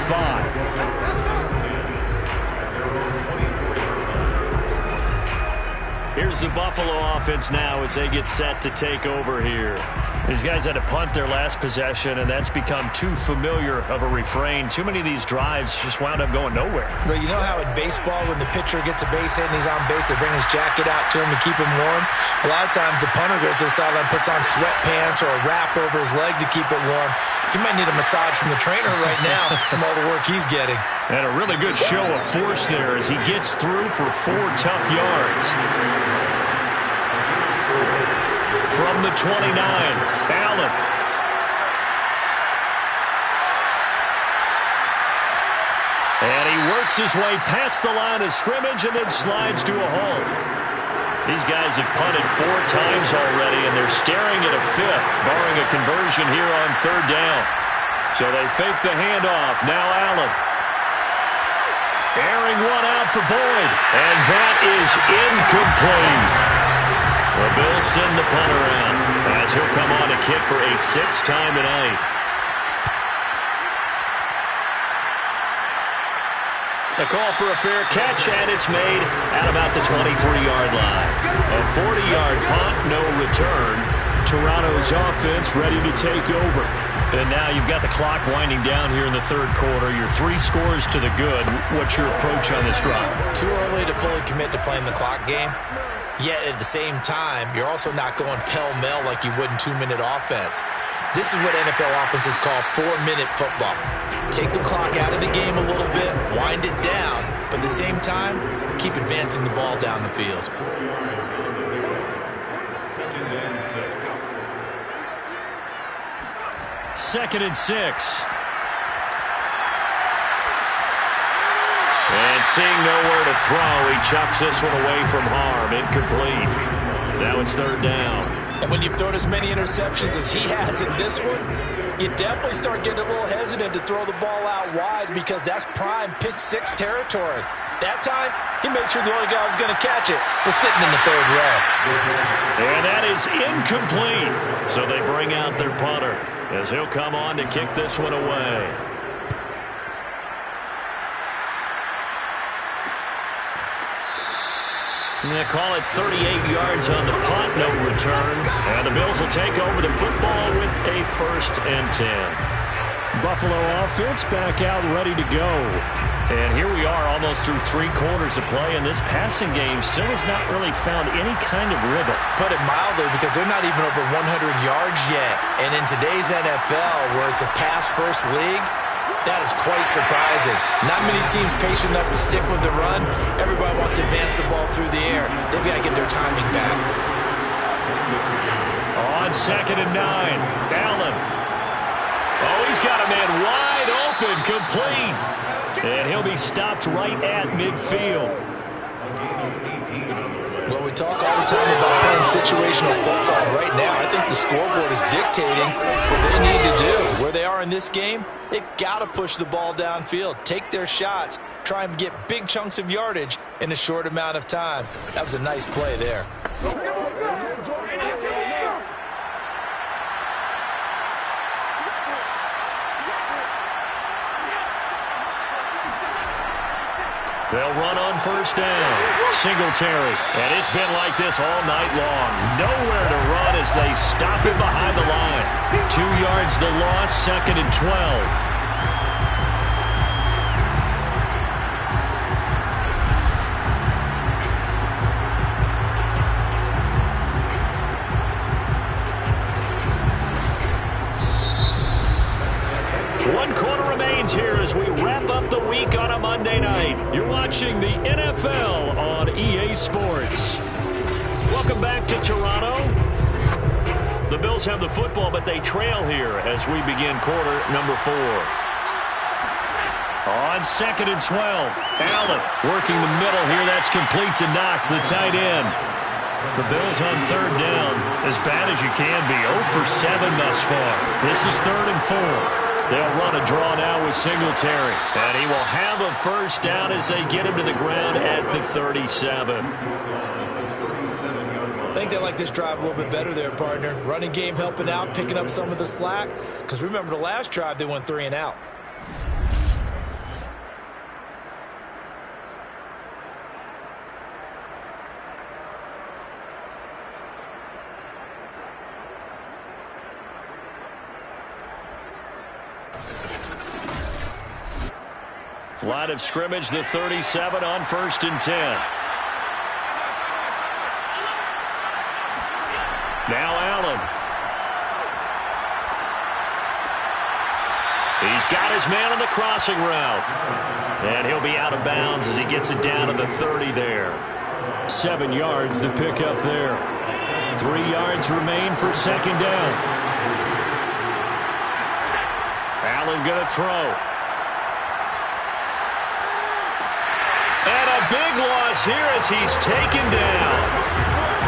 Here's the Buffalo offense now as they get set to take over here. These guys had to punt their last possession, and that's become too familiar of a refrain. Too many of these drives just wound up going nowhere. But you know how in baseball, when the pitcher gets a base hit and he's on base, they bring his jacket out to him to keep him warm? A lot of times the punter goes to the sideline, puts on sweatpants or a wrap over his leg to keep it warm. He might need a massage from the trainer right now from all the work he's getting. And a really good show of force there as he gets through for 4 tough yards. From the 29, Allen. And he works his way past the line of scrimmage and then slides to a hole. These guys have punted 4 times already, and they're staring at a 5th, barring a conversion here on 3rd down. So they fake the handoff. Now Allen. Airing one out for Boyd. And that is incomplete. The Bills send the punter out as he'll come on to kick for a 6th time tonight. A call for a fair catch, and it's made at about the 23-yard line. A 40-yard punt, no return. Toronto's offense ready to take over. And now you've got the clock winding down here in the 3rd quarter. You're 3 scores to the good. What's your approach on this drive? Too early to fully commit to playing the clock game. Yet at the same time, you're also not going pell-mell like you would in 2-minute offense. This is what NFL offenses call 4-minute football. Take the clock out of the game a little bit, wind it down, but at the same time, keep advancing the ball down the field. 2nd and 6. And seeing nowhere to throw, he chucks this one away from harm. Incomplete. Now it's 3rd down. And when you've thrown as many interceptions as he has in this one, you definitely start getting a little hesitant to throw the ball out wide because that's prime pick 6 territory. That time, he made sure the only guy who was going to catch it was sitting in the 3rd row. And that is incomplete. So they bring out their punter as he'll come on to kick this one away. And they call it 38 yards on the punt, no return. And the Bills will take over the football with a 1st and 10. Buffalo offense back out ready to go. And here we are almost through 3 quarters of play, and this passing game still has not really found any kind of rhythm. Put it mildly, because they're not even over 100 yards yet. And in today's NFL, where it's a pass-first league, that is quite surprising. Not many teams patient enough to stick with the run. Everybody wants to advance the ball through the air. They've got to get their timing back. On 2nd and 9, Allen. Oh, he's got a man wide open, complete. And he'll be stopped right at midfield. Well, we talk all the time about playing situational football. Right now, I think the scoreboard is dictating what they need to do. Where they are in this game, they've got to push the ball downfield, take their shots, try and get big chunks of yardage in a short amount of time. That was a nice play there. They'll run on 1st down. Singletary. And it's been like this all night long. Nowhere to run as they stop him behind the line. 2 yards the loss, 2nd and 12. Here as we wrap up the week on a Monday night. You're watching the NFL on EA Sports. Welcome back to Toronto. The Bills have the football, but they trail here as we begin quarter number 4. On 2nd and 12, Allen working the middle here. That's complete to Knox, the tight end. The Bills on 3rd down, as bad as you can be. 0 for 7 thus far. This is 3rd and 4. They'll run a draw now with Singletary. And he will have a 1st down as they get him to the ground at the 37. I think they like this drive a little bit better there, partner. Running game helping out, picking up some of the slack. Because remember, the last drive, they went 3 and out. Line of scrimmage, the 37 on 1st and 10. Now Allen. He's got his man on the crossing route. And he'll be out of bounds as he gets it down to the 30 there. 7 yards to pick up there. 3 yards remain for 2nd down. Allen going to throw. And a big loss here as he's taken down.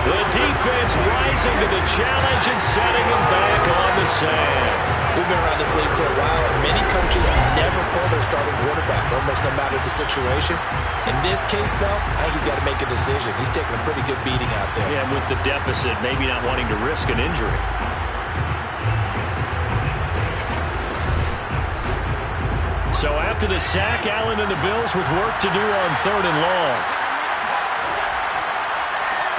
The defense rising to the challenge and setting him back on the sand. We've been around this league for a while, and many coaches never pull their starting quarterback, almost no matter the situation. In this case, though, I think he's got to make a decision. He's taking a pretty good beating out there. Yeah, with the deficit, maybe not wanting to risk an injury. So after the sack, Allen and the Bills with work to do on 3rd and long.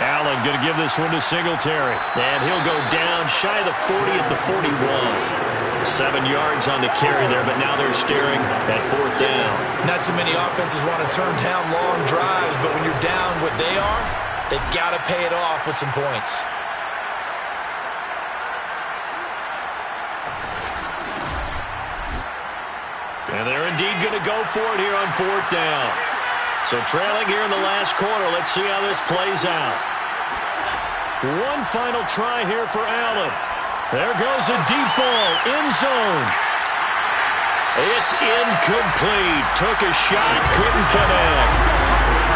Allen going to give this one to Singletary. And he'll go down shy of the 40 at the 41. 7 yards on the carry there, but now they're staring at 4th down. Not too many offenses want to turn down long drives, but when you're down what they are, they've got to pay it off with some points. And they're indeed going to go for it here on 4th down. So trailing here in the last quarter. Let's see how this plays out. One final try here for Allen. There goes a deep ball, end zone. It's incomplete. Took a shot, couldn't connect.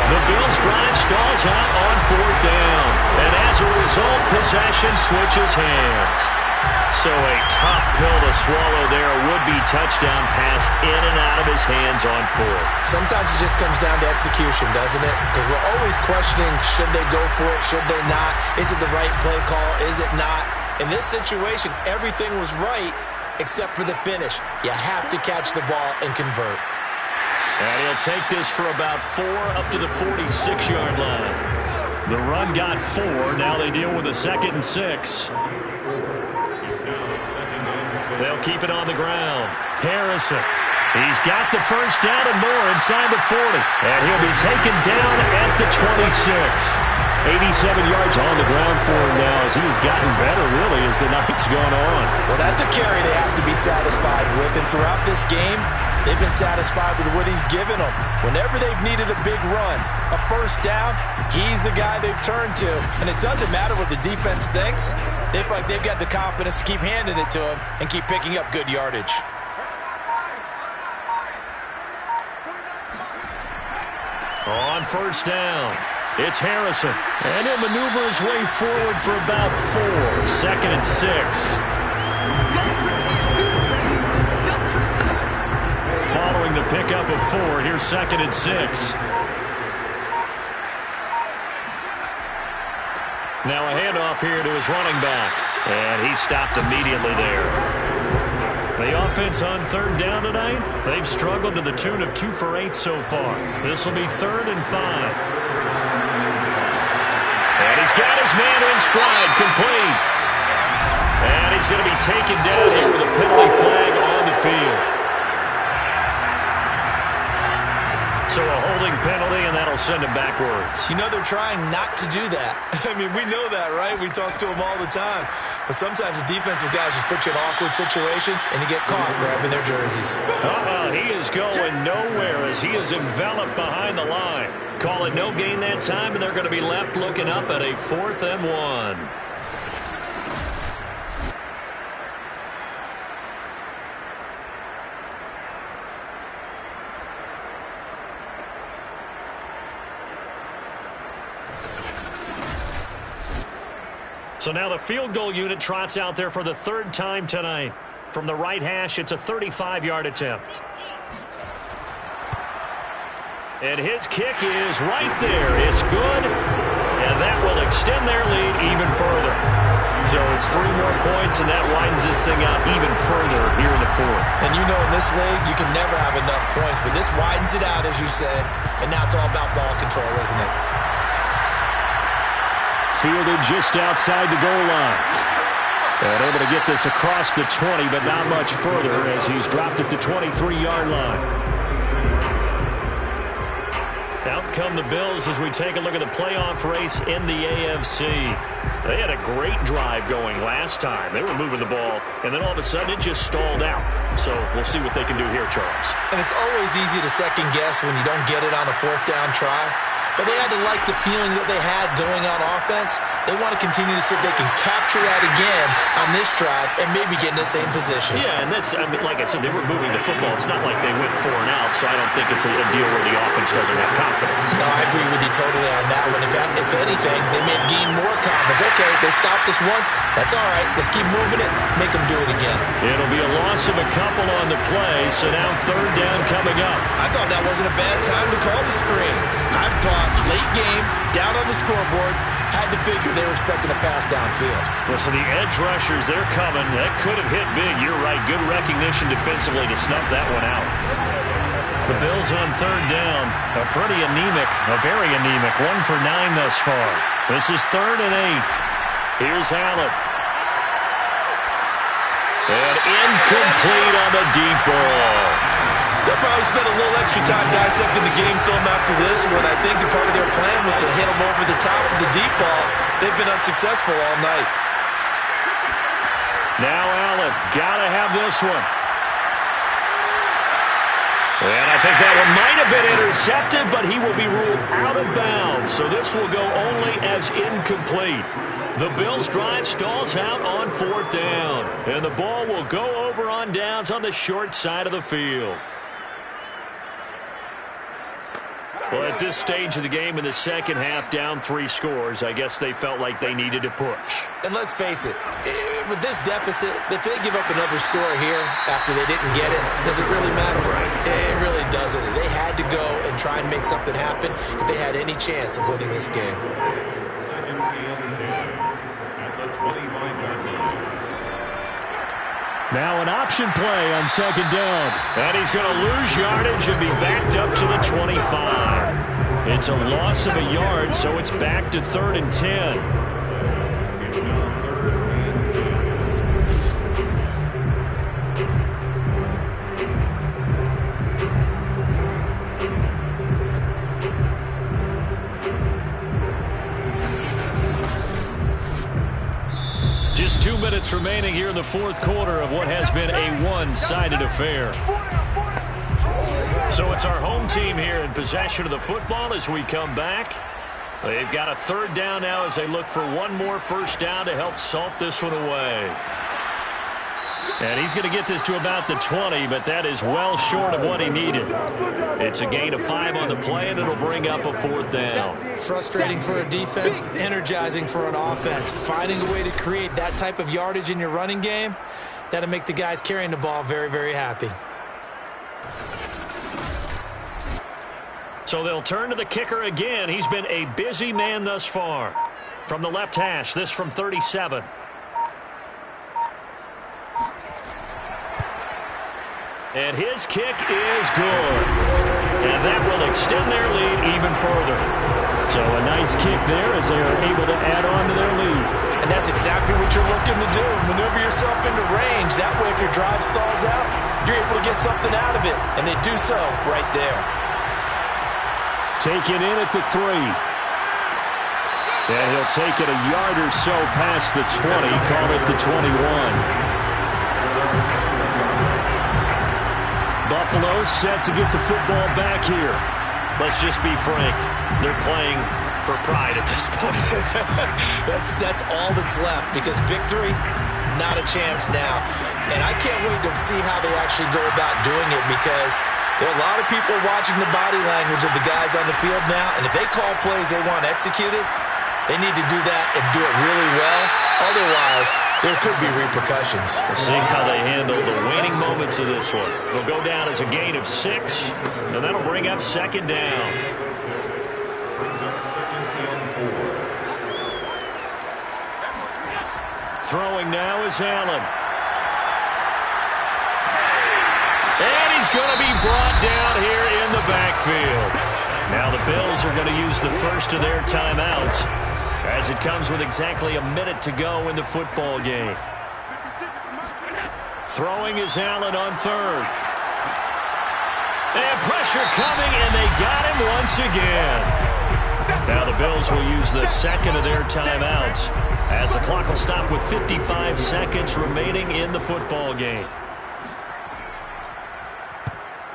The Bills drive stalls out on 4th down. And as a result, possession switches hands. So a tough pill to swallow there. A would-be touchdown pass in and out of his hands on 4th. Sometimes it just comes down to execution, doesn't it? Because we're always questioning, should they go for it, should they not? Is it the right play call, is it not? In this situation, everything was right except for the finish. You have to catch the ball and convert. And he'll take this for about 4 up to the 46-yard line. The run got 4. Now they deal with a 2nd and 6. They'll keep it on the ground. Harrison. He's got the first down and more inside the 40. And he'll be taken down at the 26. 87 yards on the ground for him now as he's gotten better, really, as the night's gone on. Well, that's a carry they have to be satisfied with. And throughout this game, they've been satisfied with what he's given them. Whenever they've needed a big run, a first down, he's the guy they've turned to. And it doesn't matter what the defense thinks. They feel like they've got the confidence to keep handing it to him and keep picking up good yardage. On first down, it's Harrison. And he'll maneuver his way forward for about 4. 2nd and 6. Following the pickup of 4, here's 2nd and 6. Now a handoff here to his running back. And he stopped immediately there. The offense on 3rd down tonight, they've struggled to the tune of 2 for 8 so far. This will be 3rd and 5. And he's got his man in stride, complete. And he's going to be taken down here with a penalty flag on the field. So a holding penalty, and that'll send him backwards. You know they're trying not to do that. I mean, we know that, right? We talk to them all the time. But sometimes the defensive guys just put you in awkward situations, and you get caught grabbing their jerseys. He is going nowhere as he is enveloped behind the line. Call it no gain that time, and they're going to be left looking up at a 4th and 1. So now the field goal unit trots out there for the 3rd time tonight. From the right hash, it's a 35-yard attempt. And his kick is right there. It's good, and that will extend their lead even further. So it's 3 more points, and that widens this thing out even further here in the 4th. And you know in this league, you can never have enough points, but this widens it out, as you said, and now it's all about ball control, isn't it? Fielded just outside the goal line. And able to get this across the 20, but not much further as he's dropped it to 23-yard line. Out come the Bills as we take a look at the playoff race in the AFC. They had a great drive going last time. They were moving the ball, and then all of a sudden it just stalled out. So we'll see what they can do here, Charles. And it's always easy to second guess when you don't get it on a 4th down try. But they had to like the feeling that they had going on offense. They want to continue to see if they can capture that again on this drive and maybe get in the same position. Yeah, and that's, I mean, like I said, they were moving the football. It's not like they went 4 and out, so I don't think it's a deal where the offense doesn't have confidence. No, I agree with you totally on that one. If anything, they may have gained more confidence. Okay, they stopped us once. That's all right. Let's keep moving it. Make them do it again. It'll be a loss of a couple on the play, so now 3rd down coming up. I thought that wasn't a bad time to call the screen. I thought late game, down on the scoreboard, had to figure they were expecting a pass downfield. Well, so the edge rushers, they're coming. That could have hit big. You're right. Good recognition defensively to snuff that one out. The Bills on 3rd down. A pretty anemic, a very anemic. 1 for 9 thus far. This is 3rd and 8. Here's Allen. And incomplete on the deep ball. They'll probably spend a little extra time dissecting the game film after this one. I think the part of their plan was to hit them over the top of the deep ball. They've been unsuccessful all night. Now Allen, gotta have this one. think that one might have been intercepted, but he will be ruled out of bounds. So this will go only as incomplete. The Bills' drive stalls out on 4th down. And the ball will go over on downs on the short side of the field. Well, at this stage of the game in the second half, down 3 scores, I guess they felt like they needed to push. And let's face it, with this deficit, if they give up another score here after they didn't get it, does it really matter? It really doesn't. They had to go and try and make something happen if they had any chance of winning this game. Second and 10 at the 25-yard line. Now an option play on 2nd down. And he's going to lose yardage and be backed up to the 25. It's a loss of a yard, so it's back to 3rd and 10. It's now 3rd and 10. Just 2 minutes remaining here in the 4th quarter of what has been a one-sided affair. So it's our home team here in possession of the football as we come back. They've got a 3rd down now as they look for one more 1st down to help salt this one away. And he's going to get this to about the 20, but that is well short of what he needed. It's a gain of 5 on the play, and it'll bring up a 4th down. Frustrating for a defense, energizing for an offense. Finding a way to create that type of yardage in your running game, that'll make the guys carrying the ball very, very happy. So they'll turn to the kicker again. He's been a busy man thus far. From the left hash, this from 37. And his kick is good. And that will extend their lead even further. So a nice kick there as they are able to add on to their lead. And that's exactly what you're looking to do. Maneuver yourself into range. That way, if your drive stalls out, you're able to get something out of it. And they do so right there. Taken in at the 3. And he'll take it a yard or so past the 20. Call it the 21. Buffalo set to get the football back here. Let's just be frank. They're playing for pride at this point. That's all that's left, because victory, not a chance now. And I can't wait to see how they actually go about doing it, because there are a lot of people watching the body language of the guys on the field now, and if they call plays they want executed, they need to do that and do it really well. Otherwise, there could be repercussions. We'll see how they handle the waning moments of this one. It'll go down as a gain of 6, and that'll bring up 2nd down. Brings up 2nd and 4. Throwing now is Allen. And he's going to be brought down here in the backfield. Now the Bills are going to use the first of their timeouts, as it comes with exactly a minute to go in the football game. Throwing is Allen on 3rd. And pressure coming, and they got him once again. Now the Bills will use the 2nd of their timeouts, as the clock will stop with 55 seconds remaining in the football game.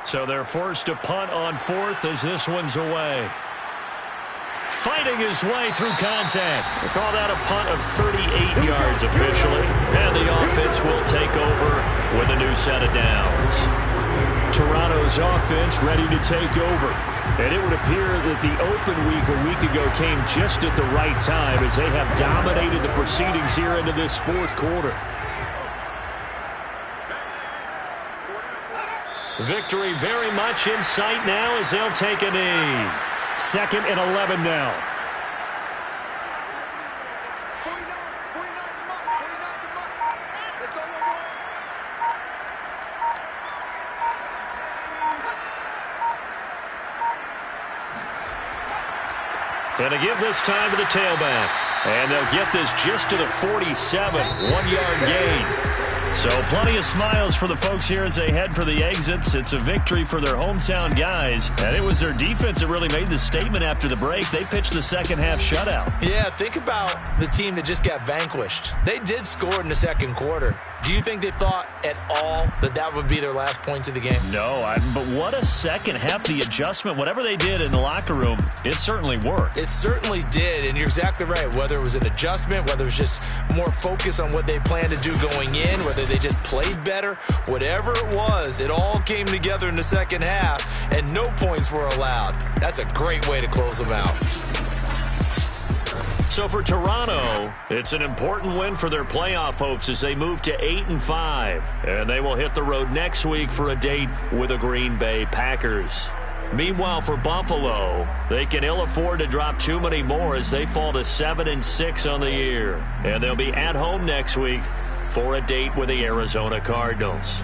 So they're forced to punt on 4th as this one's away. Fighting his way through contact. They call that a punt of 38 yards officially. And the offense will take over with a new set of downs. Toronto's offense ready to take over. And it would appear that the open week a week ago came just at the right time, as they have dominated the proceedings here into this 4th quarter. Victory very much in sight now as they'll take a knee. 2nd and 11 now. And to give this time to the tailback. And they'll get this just to the 47, 1-yard gain. So plenty of smiles for the folks here as they head for the exits. It's a victory for their hometown guys. And it was their defense that really made the statement after the break. They pitched the second half shutout. Yeah, think about the team that just got vanquished. They did score in the 2nd quarter. Do you think they thought at all that that would be their last points of the game? No, but what a second half. The adjustment, whatever they did in the locker room, it certainly worked. It certainly did, and you're exactly right. Whether it was an adjustment, whether it was just more focus on what they planned to do going in, whether they just played better, whatever it was, it all came together in the second half, and no points were allowed. That's a great way to close them out. So for Toronto, it's an important win for their playoff hopes as they move to 8-5. And they will hit the road next week for a date with the Green Bay Packers. Meanwhile, for Buffalo, they can ill afford to drop too many more as they fall to 7-6 on the year. And they'll be at home next week for a date with the Arizona Cardinals.